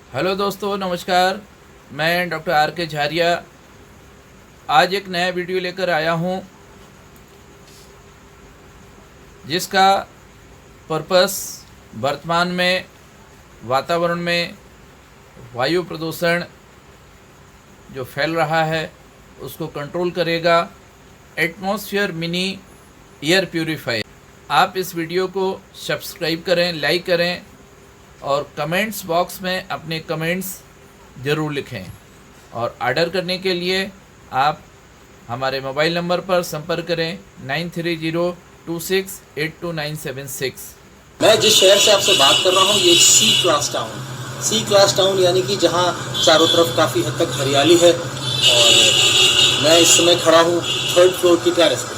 Hello दोस्तों, नमस्कार। मैं डॉक्टर आर के झारिया आज एक नया वीडियो लेकर आया हूँ, जिसका पर्पस वर्तमान में वातावरण में वायु प्रदूषण जो फैल रहा है उसको कंट्रोल करेगा। Atmosphere mini air purifier. आप इस वीडियो को सब्सक्राइब करें, लाइक करें और कमेंट्स बॉक्स में अपने कमेंट्स ज़रूर लिखें। और ऑर्डर करने के लिए आप हमारे मोबाइल नंबर पर संपर्क करें 9302682976। मैं जिस शहर से आपसे बात कर रहा हूँ ये सी क्लास टाउन। सी क्लास टाउन यानी कि जहाँ चारों तरफ काफ़ी हद तक हरियाली है। और मैं इस समय खड़ा हूँ 3rd फ्लोर की टेरेस पे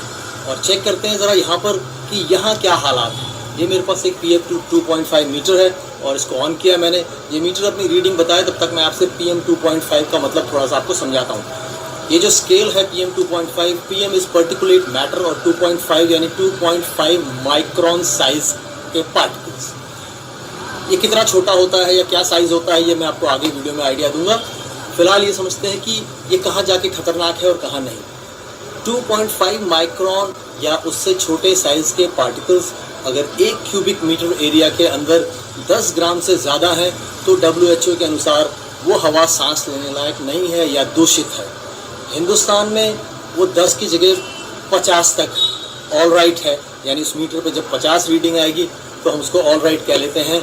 और चेक करते हैं ज़रा यहाँ पर कि यहाँ क्या हालात हैं। ये मेरे पास एक PM 2.5 मीटर है और इसको ऑन किया मैंने। ये मीटर अपनी रीडिंग बताए, तब तक मैं आपसे PM 2.5 का मतलब थोड़ा सा आपको समझाता हूँ। ये जो स्केल है PM 2.5, PM is particulate matter और 2.5 यानी 2.5 माइक्रोन साइज के पार्टिकल्स। ये कितना छोटा होता है या क्या साइज़ होता है ये मैं आपको आगे वीडियो में आइडिया दूंगा। फिलहाल ये समझते हैं कि ये कहाँ जाके खतरनाक है और कहाँ नहीं। 2.5 माइक्रोन या उससे छोटे साइज़ के पार्टिकल्स अगर 1 क्यूबिक मीटर एरिया के अंदर 10 ग्राम से ज़्यादा है तो WHO के अनुसार वो हवा सांस लेने लायक नहीं है या दूषित है। हिंदुस्तान में वो 10 की जगह 50 तक ऑल राइट है, यानी उस मीटर पे जब 50 रीडिंग आएगी तो हम उसको ऑल राइट कह लेते हैं।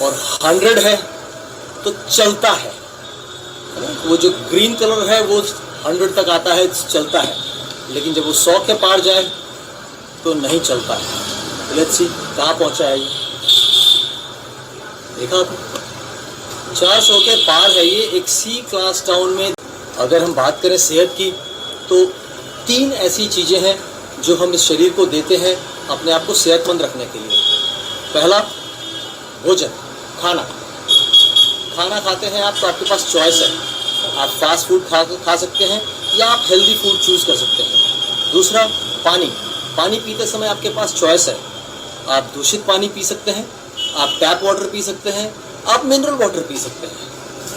और 100 है तो चलता है। वो जो ग्रीन कलर है वो 100 तक आता है, चलता है। लेकिन जब वो 100 के पार जाए तो नहीं चलता है। लेट्स सी कहाँ पहुँचा है ये। देखा आपने 400 के पार है ये एक सी क्लास टाउन में। अगर हम बात करें सेहत की तो 3 ऐसी चीज़ें हैं जो हम इस शरीर को देते हैं अपने आप को सेहतमंद रखने के लिए। पहला, भोजन, खाना खाते हैं आप तो आपके पास चॉइस है। आप फास्ट फूड खा सकते हैं या आप हेल्दी फूड चूज़ कर सकते हैं। दूसरा, पानी पीते समय आपके पास चॉइस है। आप दूषित पानी पी सकते हैं, आप टैप वाटर पी सकते हैं, आप मिनरल वाटर पी सकते हैं।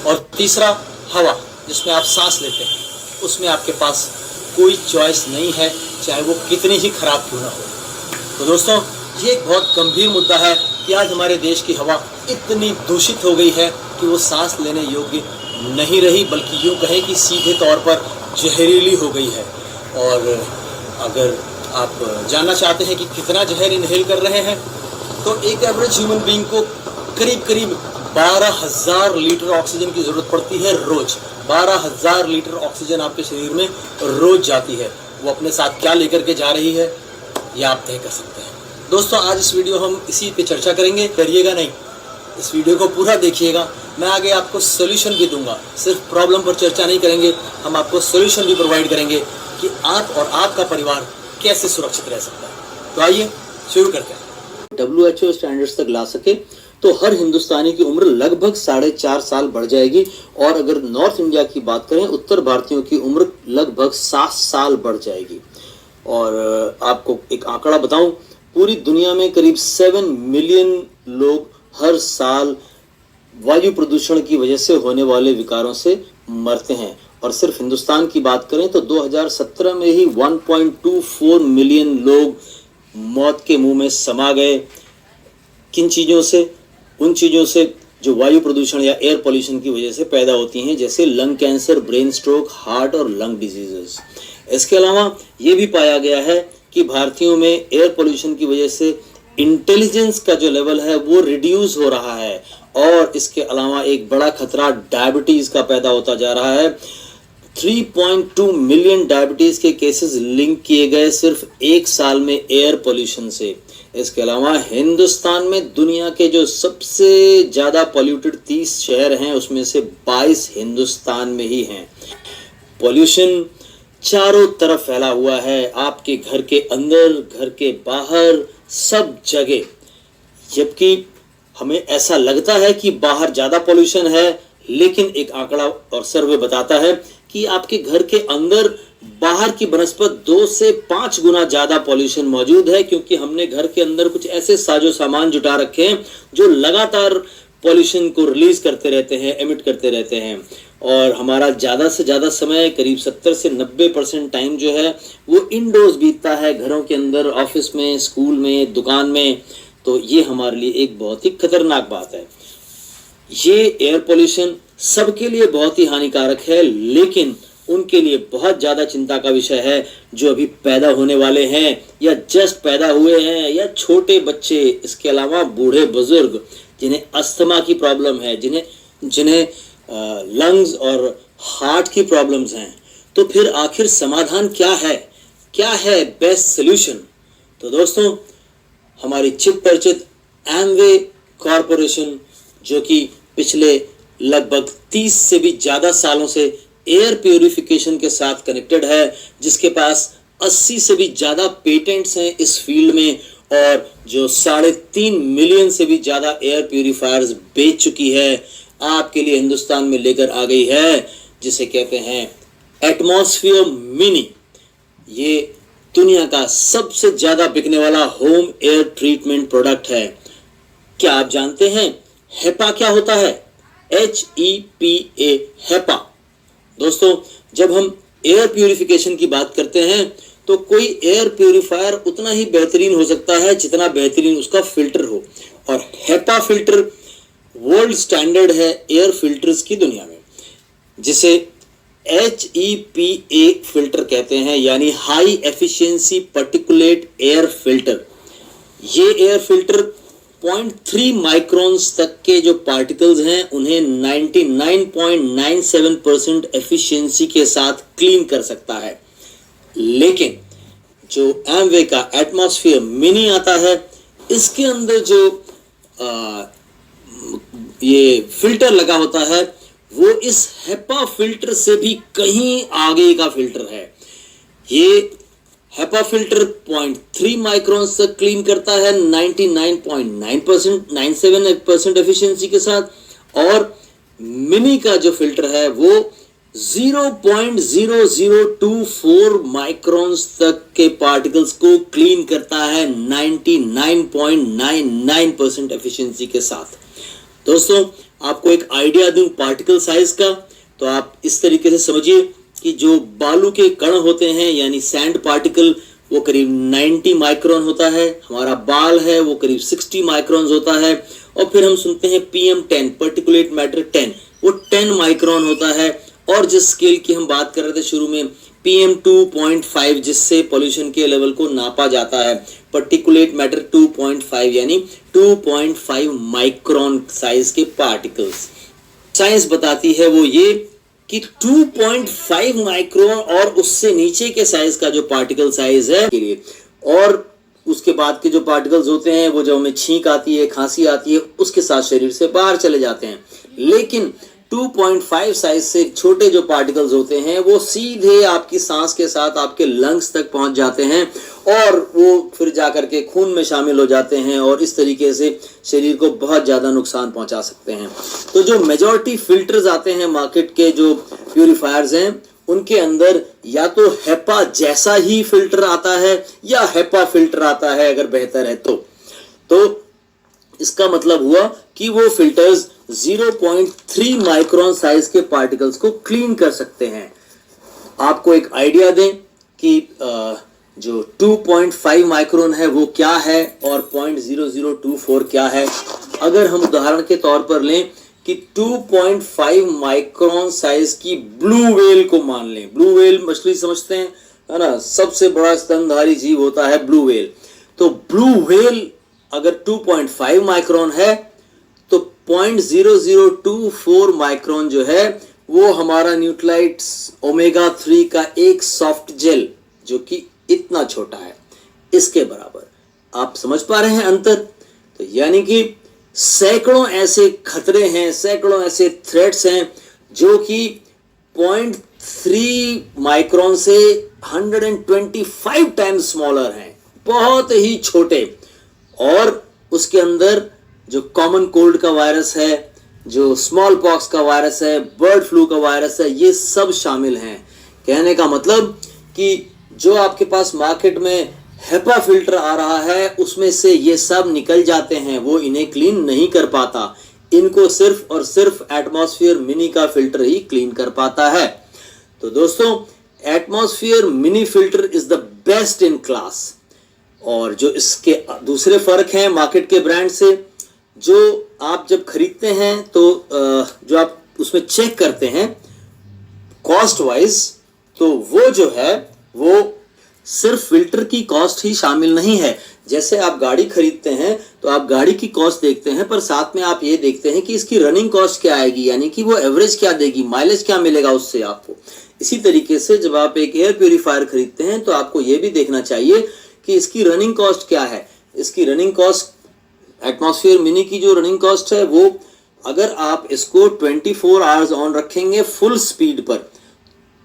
और तीसरा, हवा जिसमें आप सांस लेते हैं, उसमें आपके पास कोई चॉइस नहीं है, चाहे वो कितनी ही खराब क्यों ना हो। तो दोस्तों, ये एक बहुत गंभीर मुद्दा है कि आज हमारे देश की हवा इतनी दूषित हो गई है कि वो सांस लेने योग्य नहीं रही, बल्कि यूँ कहें कि सीधे तौर पर जहरीली हो गई है। और अगर आप जानना चाहते हैं कि कितना जहर इनहेल कर रहे हैं तो एक एवरेज ह्यूमन बीइंग को करीब 12,000 लीटर ऑक्सीजन की ज़रूरत पड़ती है रोज़। 12,000 लीटर ऑक्सीजन आपके शरीर में रोज़ जाती है। वो अपने साथ क्या लेकर के जा रही है ये आप तय कर सकते हैं। दोस्तों, आज इस वीडियो हम इसी पे चर्चा करेंगे। करिएगा नहीं, इस वीडियो को पूरा देखिएगा। मैं आगे आपको सोल्यूशन भी दूंगा। सिर्फ प्रॉब्लम पर चर्चा नहीं करेंगे, हम आपको सोल्यूशन भी प्रोवाइड करेंगे कि आप और आपका परिवार कैसे सुरक्षित रह सकता है। तो आइए शुरू करते हैं। WHO स्टैंडर्ड्स तक ला सके तो हर हिंदुस्तानी की उम्र लगभग 4.5 साल बढ़ जाएगी। और अगर नॉर्थ इंडिया की बात करें, उत्तर भारतीयों की उम्र लगभग 7 साल बढ़ जाएगी। और आपको एक आंकड़ा बताऊं, पूरी दुनिया में करीब 7 मिलियन लोग हर साल वायु प्रदूषण की वजह से होने वाले विकारों से मरते हैं। और सिर्फ हिंदुस्तान की बात करें तो 2017 में ही 1.24 मिलियन लोग मौत के मुंह में समा गए। किन चीज़ों से? उन चीज़ों से जो वायु प्रदूषण या एयर पोल्यूशन की वजह से पैदा होती हैं, जैसे lung cancer, brain stroke, heart और लंग डिजीजेस। इसके अलावा ये भी पाया गया है कि भारतीयों में एयर पोल्यूशन की वजह से इंटेलिजेंस का जो लेवल है वो रिड्यूस हो रहा है। और इसके अलावा एक बड़ा खतरा डायबिटीज़ का पैदा होता जा रहा है। 3.2 मिलियन डायबिटीज़ के केसेस लिंक किए गए सिर्फ 1 साल में एयर पोल्यूशन से। इसके अलावा हिंदुस्तान में दुनिया के जो सबसे ज़्यादा पॉल्यूटेड 30 शहर हैं उसमें से 22 हिंदुस्तान में ही हैं। पॉल्यूशन चारों तरफ फैला हुआ है, आपके घर के अंदर, घर के बाहर, सब जगह। जबकि हमें ऐसा लगता है कि बाहर ज़्यादा पॉल्यूशन है, लेकिन एक आंकड़ा और सर्वे बताता है कि आपके घर के अंदर बाहर की बनस्पत 2 से 5 गुना ज़्यादा पॉल्यूशन मौजूद है, क्योंकि हमने घर के अंदर कुछ ऐसे साजो सामान जुटा रखे हैं जो लगातार पॉल्यूशन को रिलीज करते रहते हैं, एमिट करते रहते हैं। और हमारा ज़्यादा से ज़्यादा समय, करीब 70 से 90% टाइम जो है वो इंडोर्स बीतता है, घरों के अंदर, ऑफिस में, स्कूल में, दुकान में। तो ये हमारे लिए एक बहुत ही खतरनाक बात है। ये एयर पोल्यूशन सबके लिए बहुत ही हानिकारक है, लेकिन उनके लिए बहुत ज़्यादा चिंता का विषय है जो अभी पैदा होने वाले हैं या जस्ट पैदा हुए हैं, या छोटे बच्चे, इसके अलावा बूढ़े बुजुर्ग जिन्हें अस्थमा की प्रॉब्लम है, जिन्हें लंग्स और हार्ट की प्रॉब्लम्स हैं। तो फिर आखिर समाधान क्या है? क्या है बेस्ट सोल्यूशन? तो दोस्तों, हमारी चित परिचित एमवे कॉरपोरेशन, जो कि पिछले लगभग 30 से भी ज़्यादा सालों से एयर प्योरिफिकेशन के साथ कनेक्टेड है, जिसके पास 80 से भी ज़्यादा पेटेंट्स हैं इस फील्ड में, और जो 3.5 मिलियन से भी ज़्यादा एयर प्योरीफायर्स बेच चुकी है, आपके लिए हिंदुस्तान में लेकर आ गई है, जिसे कहते हैं एटमॉस्फेयर मिनी। ये दुनिया का सबसे ज़्यादा बिकने वाला होम एयर ट्रीटमेंट प्रोडक्ट है। क्या आप जानते हैं हेपा क्या होता है? HEPA, HEPA. दोस्तों, जब हम एयर प्यूरिफिकेशन की बात करते हैं तो कोई एयर प्यूरिफायर उतना ही बेहतरीन हो सकता है जितना बेहतरीन उसका फिल्टर हो, और हेपा फिल्टर वर्ल्ड स्टैंडर्ड है एयर फिल्टर्स की दुनिया में, जिसे HEPA फिल्टर कहते हैं, यानी high efficiency particulate air filter. ये एयर फिल्टर 0.3 माइक्रॉन्स तक के जो पार्टिकल्स हैं उन्हें 99.97% एफिशिएंसी के साथ क्लीन कर सकता है। लेकिन जो एमवे का एटमॉस्फेयर मिनी आता है, इसके अंदर जो ये फिल्टर लगा होता है वो इस हेपा फिल्टर से भी कहीं आगे का फिल्टर है। ये हेपा फिल्टर 0.3 माइक्रॉन तक क्लीन करता है 99.97% एफिशिएंसी के साथ, और मिनी का जो फिल्टर है वो 0.0024 माइक्रॉन्स तक के पार्टिकल्स को क्लीन करता है 99.99% एफिशिएंसी के साथ। दोस्तों, आपको एक आइडिया दूं पार्टिकल साइज का, तो आप इस तरीके से समझिए कि जो बालू के कण होते हैं, यानी सैंड पार्टिकल, वो करीब 90 माइक्रोन होता है। हमारा बाल है वो करीब 60 माइक्रोन होता है। और फिर हम सुनते हैं PM10, पार्टिकुलेट मैटर 10, वो 10 माइक्रोन होता है। और जिस स्केल की हम बात कर रहे थे शुरू में, PM2.5, जिससे पोल्यूशन के लेवल को नापा जाता है, पार्टिकुलेट मैटर 2.5, यानी 2.5 माइक्रोन साइज के पार्टिकल्स। साइंस बताती है वो ये कि 2.5 माइक्रोन और उससे नीचे के साइज का जो पार्टिकल साइज है के लिए, और उसके बाद के जो पार्टिकल्स होते हैं वो जब हमें छींक आती है, खांसी आती है, उसके साथ शरीर से बाहर चले जाते हैं। लेकिन 2.5 साइज से छोटे जो पार्टिकल्स होते हैं वो सीधे आपकी सांस के साथ आपके लंग्स तक पहुंच जाते हैं, और वो फिर जाकर के खून में शामिल हो जाते हैं, और इस तरीके से शरीर को बहुत ज़्यादा नुकसान पहुंचा सकते हैं। तो जो मेजॉरिटी फिल्टर्स आते हैं मार्केट के, जो प्यूरीफायर्स हैं, उनके अंदर या तो हेपा जैसा ही फिल्टर आता है या हेपा फिल्टर आता है अगर बेहतर है तो इसका मतलब हुआ कि वो फिल्टर्स 0.3 माइक्रोन साइज के पार्टिकल्स को क्लीन कर सकते हैं। आपको एक आइडिया दें कि जो 2.5 माइक्रोन है वो क्या है और 0.0024 क्या है। अगर हम उदाहरण के तौर पर लें कि 2.5 माइक्रोन साइज की ब्लू व्हेल को मान लें। ब्लू व्हेल मछली समझते हैं, है ना, सबसे बड़ा स्तनधारी जीव होता है ब्लू व्हेल। तो ब्लू व्हेल अगर 2.5 माइक्रोन है तो 0.0024 माइक्रोन जो है वो हमारा न्यूट्राइट्स ओमेगा 3 का एक सॉफ्ट जेल, जो कि इतना छोटा है, इसके बराबर। आप समझ पा रहे हैं अंतर? तो यानी कि सैकड़ों ऐसे खतरे हैं, सैकड़ों ऐसे थ्रेट्स हैं जो कि 0.3 माइक्रोन से 125 टाइम्स स्मॉलर हैं, बहुत ही छोटे। और उसके अंदर जो कॉमन कोल्ड का वायरस है, जो स्मॉल पॉक्स का वायरस है, बर्ड फ्लू का वायरस है, ये सब शामिल हैं। कहने का मतलब कि जो आपके पास मार्केट में हेपा फिल्टर आ रहा है उसमें से ये सब निकल जाते हैं, वो इन्हें क्लीन नहीं कर पाता। इनको सिर्फ और सिर्फ एटमॉस्फेयर मिनी का फिल्टर ही क्लीन कर पाता है। तो दोस्तों, atmosphere mini filter is the best in class. और जो इसके दूसरे फर्क हैं मार्केट के ब्रांड से, जो आप जब खरीदते हैं तो जो आप उसमें चेक करते हैं कॉस्ट वाइज, तो वो जो है वो सिर्फ फिल्टर की कॉस्ट ही शामिल नहीं है। जैसे आप गाड़ी खरीदते हैं तो आप गाड़ी की कॉस्ट देखते हैं, पर साथ में आप ये देखते हैं कि इसकी रनिंग कॉस्ट क्या आएगी, यानी कि वो एवरेज क्या देगी, माइलेज क्या मिलेगा उससे आपको। इसी तरीके से जब आप एक एयर प्यूरिफायर खरीदते हैं तो आपको ये भी देखना चाहिए कि इसकी रनिंग कॉस्ट क्या है। इसकी रनिंग कॉस्ट, एटमॉस्फेयर मिनी की जो रनिंग कॉस्ट है वो, अगर आप इसको 24 आवर्स ऑन रखेंगे फुल स्पीड पर,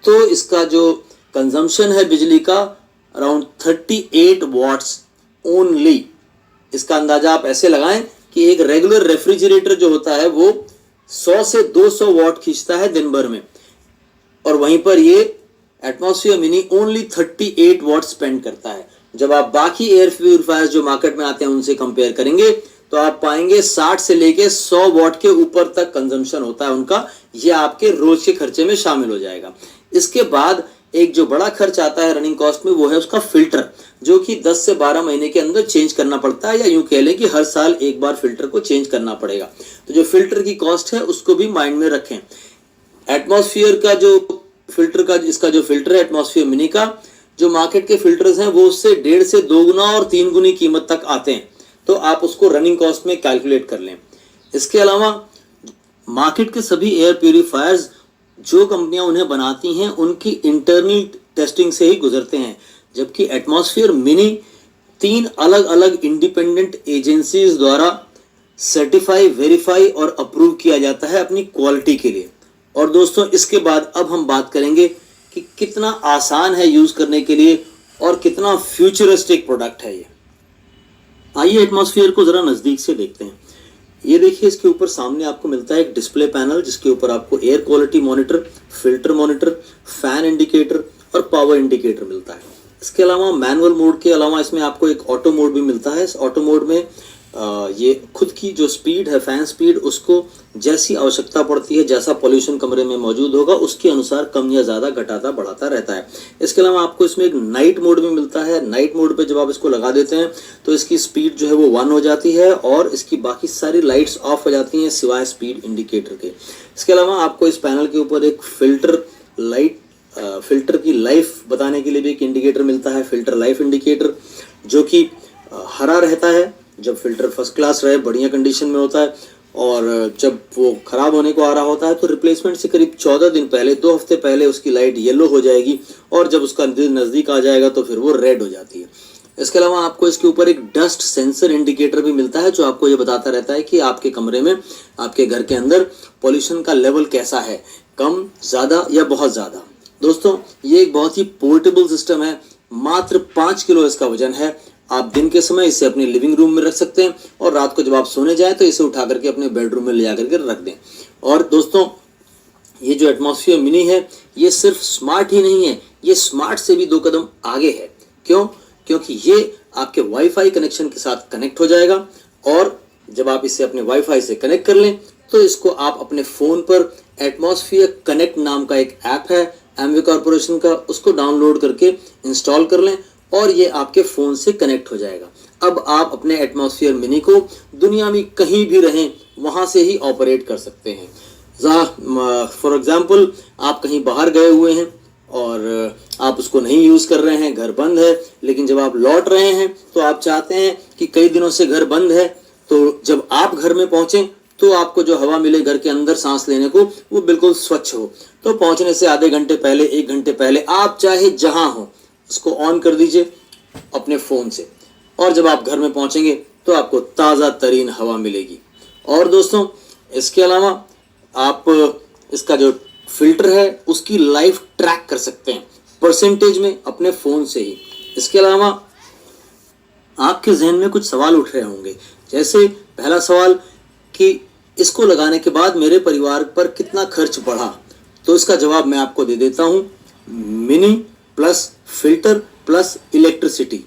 तो इसका जो कंजम्पशन है बिजली का अराउंड 38 वॉट्स ओनली। इसका अंदाजा आप ऐसे लगाएं कि एक रेगुलर रेफ्रिजरेटर जो होता है वो 100 से 200 वॉट खींचता है दिन भर में, और वहीं पर ये atmosphere mini only 38 what spend करता है। जब आप बाकी एयर प्यूरिफायर्स जो मार्केट में आते हैं उनसे कंपेयर करेंगे तो आप पाएंगे 60 से लेके 100 वॉट के ऊपर तक कंजम्पशन होता है उनका। ये आपके रोज के खर्चे में शामिल हो जाएगा। इसके बाद एक जो बड़ा खर्च आता है रनिंग कॉस्ट में, वो है उसका फिल्टर, जो कि 10 से 12 महीने के अंदर चेंज करना पड़ता है, या यूं कह लें कि हर साल एक बार फिल्टर को चेंज करना पड़ेगा। तो जो फिल्टर की कॉस्ट है उसको भी माइंड में रखें। एटमॉस्फेयर का जो फिल्टर का, इसका जो फिल्टर है एटमॉस्फेयर मिनी का, जो मार्केट के फिल्टर्स हैं वो उससे 1.5 से 2 गुना और 3 गुनी कीमत तक आते हैं, तो आप उसको रनिंग कॉस्ट में कैलकुलेट कर लें। इसके अलावा मार्केट के सभी एयर प्यूरिफायर्स जो कंपनियां उन्हें बनाती हैं उनकी इंटरनल टेस्टिंग से ही गुजरते हैं, जबकि एटमॉस्फेयर मिनी 3 अलग अलग इंडिपेंडेंट एजेंसीज द्वारा सर्टिफाई, वेरीफाई और अप्रूव किया जाता है अपनी क्वालिटी के लिए। और दोस्तों, इसके बाद अब हम बात करेंगे कि कितना आसान है यूज करने के लिए और कितना फ्यूचरिस्टिक प्रोडक्ट है ये। आइए एटमॉस्फेयर को जरा नजदीक से देखते हैं। ये देखिए, इसके ऊपर सामने आपको मिलता है एक डिस्प्ले पैनल, जिसके ऊपर आपको air quality monitor, filter monitor, fan indicator और पावर इंडिकेटर मिलता है। इसके अलावा मैनुअल मोड के अलावा इसमें आपको एक ऑटो मोड भी मिलता है। इस ऑटो मोड में ये खुद की जो स्पीड है, फैन स्पीड, उसको जैसी आवश्यकता पड़ती है, जैसा पॉल्यूशन कमरे में मौजूद होगा उसके अनुसार कम या ज़्यादा घटाता बढ़ाता रहता है। इसके अलावा आपको इसमें एक नाइट मोड भी मिलता है। नाइट मोड पे जब आप इसको लगा देते हैं तो इसकी स्पीड जो है वो 1 हो जाती है और इसकी बाकी सारी लाइट्स ऑफ हो जाती हैं सिवाय स्पीड इंडिकेटर के। इसके अलावा आपको इस पैनल के ऊपर एक फिल्टर की लाइफ बताने के लिए भी एक इंडिकेटर मिलता है, फिल्टर लाइफ इंडिकेटर, जो कि हरा रहता है जब फिल्टर फर्स्ट क्लास रहे, बढ़िया कंडीशन में होता है, और जब वो ख़राब होने को आ रहा होता है तो रिप्लेसमेंट से करीब 14 दिन पहले, 2 हफ्ते पहले उसकी लाइट येलो हो जाएगी, और जब उसका दिन नज़दीक आ जाएगा तो फिर वो रेड हो जाती है। इसके अलावा आपको इसके ऊपर एक डस्ट सेंसर इंडिकेटर भी मिलता है, जो आपको ये बताता रहता है कि आपके कमरे में, आपके घर के अंदर पॉल्यूशन का लेवल कैसा है, कम, ज़्यादा या बहुत ज़्यादा। दोस्तों, ये एक बहुत ही पोर्टेबल सिस्टम है। मात्र 5 किलो इसका वजन है। आप दिन के समय इसे अपने लिविंग रूम में रख सकते हैं और रात को जब आप सोने जाएं तो इसे उठा करके अपने बेडरूम में ले जा करके रख दें। और दोस्तों, ये जो एटमॉस्फेयर मिनी है ये सिर्फ स्मार्ट ही नहीं है, ये स्मार्ट से भी 2 कदम आगे है। क्यों? क्योंकि ये आपके वाईफाई कनेक्शन के साथ कनेक्ट हो जाएगा, और जब आप इसे अपने वाईफाई से कनेक्ट कर लें तो इसको आप अपने फ़ोन पर एटमॉस्फेयर कनेक्ट नाम का एक ऐप है एमवे कॉर्पोरेशन का, उसको डाउनलोड करके इंस्टॉल कर लें और ये आपके फ़ोन से कनेक्ट हो जाएगा। अब आप अपने एटमॉस्फेयर मिनी को दुनिया में कहीं भी रहें वहाँ से ही ऑपरेट कर सकते हैं। फॉर एग्ज़ाम्पल, आप कहीं बाहर गए हुए हैं और आप उसको नहीं यूज़ कर रहे हैं, घर बंद है, लेकिन जब आप लौट रहे हैं तो आप चाहते हैं कि कई दिनों से घर बंद है, तो जब आप घर में पहुँचें तो आपको जो हवा मिले घर के अंदर सांस लेने को वो बिल्कुल स्वच्छ हो। तो पहुँचने से आधे घंटे पहले, 1 घंटे पहले, आप चाहे जहाँ हो उसको ऑन कर दीजिए अपने फ़ोन से, और जब आप घर में पहुंचेंगे तो आपको ताज़ा तरीन हवा मिलेगी। और दोस्तों, इसके अलावा आप इसका जो फिल्टर है उसकी लाइफ ट्रैक कर सकते हैं परसेंटेज में अपने फ़ोन से ही। इसके अलावा आपके जहन में कुछ सवाल उठ रहे होंगे, जैसे पहला सवाल कि इसको लगाने के बाद मेरे परिवार पर कितना खर्च बढ़ा, तो इसका जवाब मैं आपको दे देता हूँ। Mini plus filter plus electricity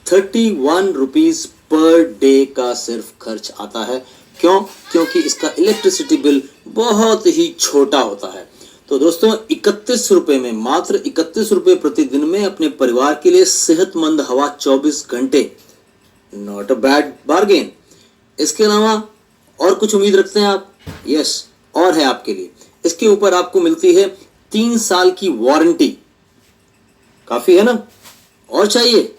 31 rupees per day का सिर्फ खर्च आता है, क्यों? क्योंकि इसका इलेक्ट्रिसिटी बिल बहुत ही छोटा होता है। तो दोस्तों 31 रुपए में, मात्र 31 रुपए प्रतिदिन में अपने परिवार के लिए सेहतमंद हवा 24 घंटे, नॉट अ बैड बार्गेन। इसके अलावा और कुछ उम्मीद रखते हैं आप? यस, और है आपके लिए। इसके ऊपर आपको मिलती है 3 साल की वारंटी। काफी है ना? और चाहिए?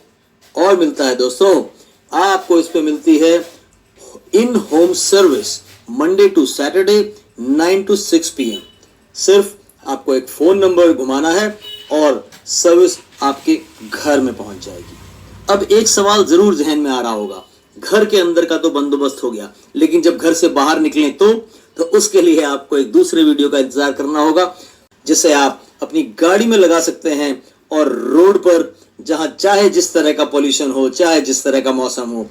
और मिलता है दोस्तों, आपको इस पे मिलती है in home service Monday to Saturday 9 to 6 PM। सिर्फ आपको एक फोन नंबर घुमाना है और सर्विस आपके घर में पहुंच जाएगी। अब एक सवाल जरूर जहन में आ रहा होगा, घर के अंदर का तो बंदोबस्त हो गया, लेकिन जब घर से बाहर निकलें तो उसके लिए आपको एक दूसरे वीडियो का इंतजार करना होगा, जिसे आप अपनी गाड़ी में लगा सकते हैं और रोड पर जहां चाहे जिस तरह का पॉल्यूशन हो, चाहे जिस तरह का मौसम हो,